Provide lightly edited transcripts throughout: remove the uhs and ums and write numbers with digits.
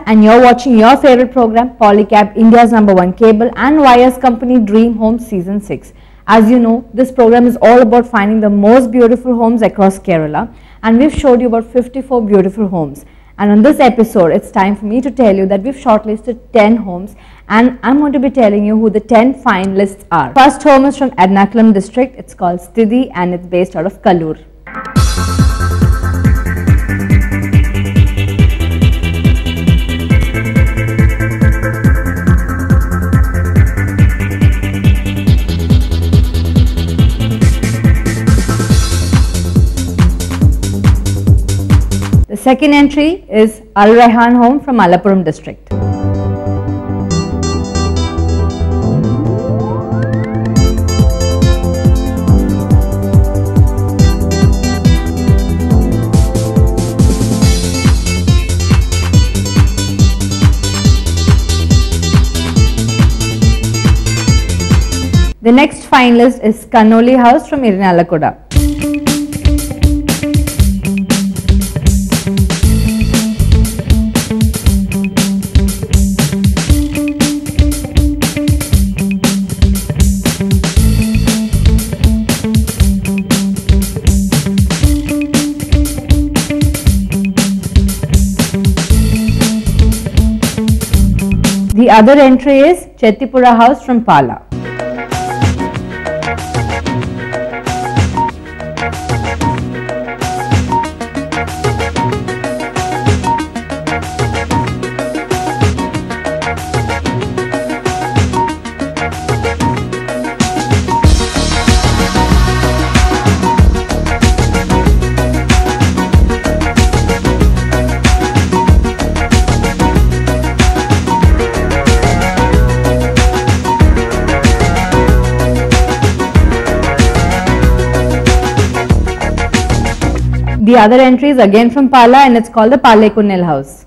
and you're watching your favorite program, Polycab, India's #1 cable and wires company Dream Homes Season 6. As you know, this program is all about finding the most beautiful homes across Kerala, and we've showed you about 54 beautiful homes. And on this episode, it's time for me to tell you that we've shortlisted 10 homes, and I'm going to be telling you who the 10 finalists are. First home is from Ernakulam district. It's called Sthithi and it's based out of Kaloor. The second entry is Al-Raihan home from Malapuram district. The next finalist is Kannoly House from Iringalakuda. The other entry is Chethupuzha House from Pala. The other entry is again from Pala and it's called the Palekkunnil House.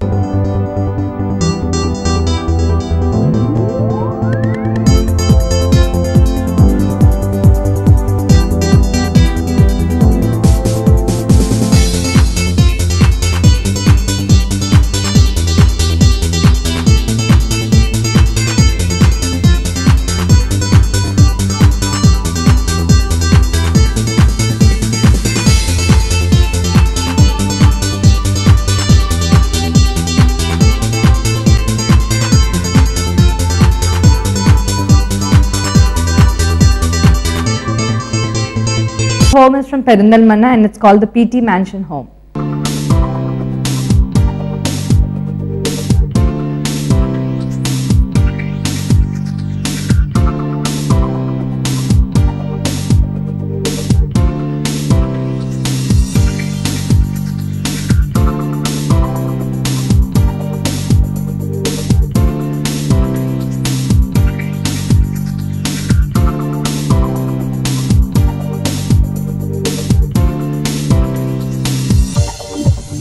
Home is from Perunthalmanna and it's called the T Mantion Home.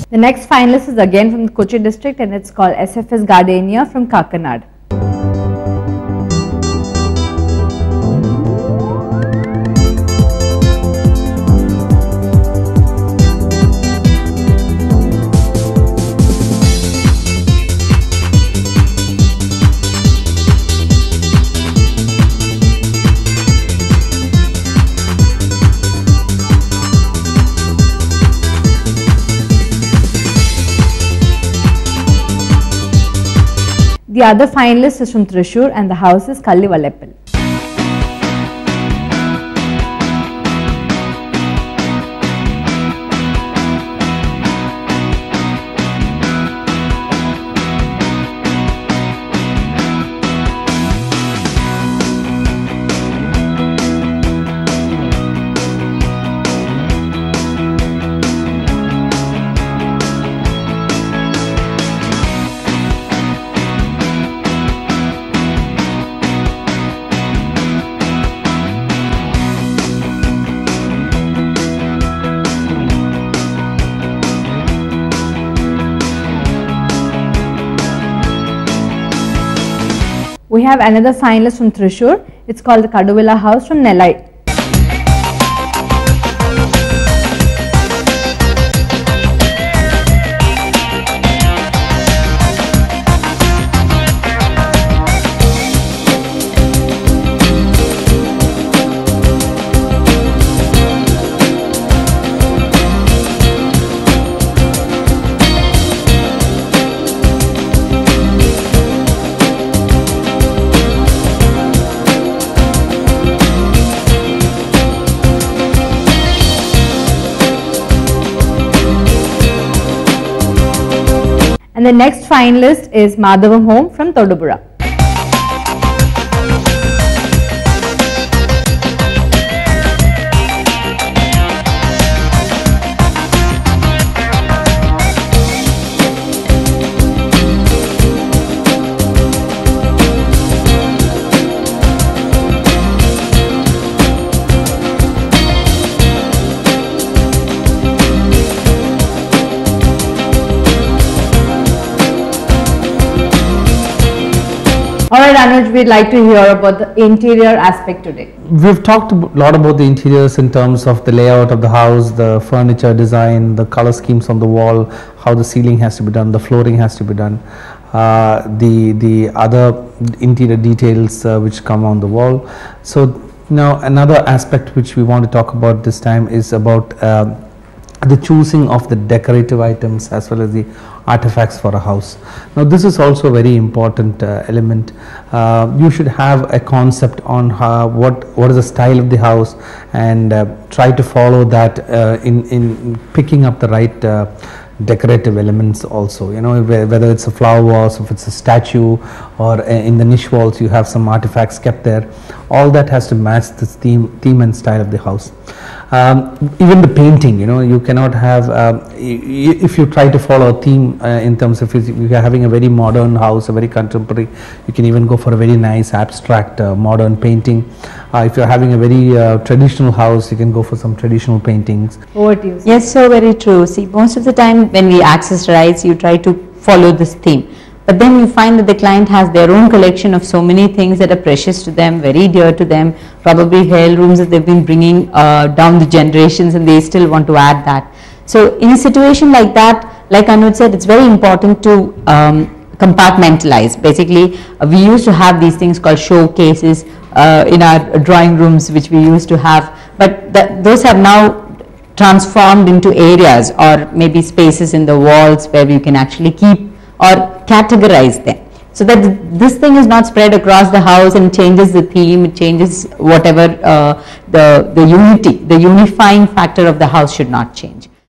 The next finalist is again from the Kochi district and it's called Sfs Gardenia from Kakkanad. The other finalist is from Thrissur and the house is Kallivalappil. We have another finalist from Thrissur. It's called the Kaduvila House from Nelayi. And the next finalist is Madhavam Home from Thodupuzha. Alright Anuj, we'd like to hear about the interior aspect today. We've talked a lot about the interiors in terms of the layout of the house, the furniture design, the color schemes on the wall, how the ceiling has to be done, the flooring has to be done, the other interior details which come on the wall. So now another aspect which we want to talk about this time is about the choosing of the decorative items as well as the artifacts for a house. Now this is also a very important element. You should have a concept on what is the style of the house, and try to follow that in picking up the right decorative elements also, you know, whether it's a flower vase, if it's a statue, or in the niche walls you have some artifacts kept there. All that has to match the theme and style of the house. Even the painting, you know, you cannot have if you try to follow a theme in terms of if you are having a very modern house, a very contemporary, you can even go for a very nice abstract modern painting. If you are having a very traditional house, you can go for some traditional paintings. Over to you. Yes, so very true. See, most of the time when we access rights, you try to follow this theme. But then you find that the client has their own collection of so many things that are precious to them, very dear to them, probably heirlooms that they've been bringing down the generations, and they still want to add that. So in a situation like that, like Anuj said, it's very important to compartmentalize. Basically, we used to have these things called showcases in our drawing rooms, which we used to have, but those have now transformed into areas or maybe spaces in the walls where we can actually keep or categorize them, so that this thing is not spread across the house and changes the theme, it changes whatever the unity, the unifying factor of the house should not change.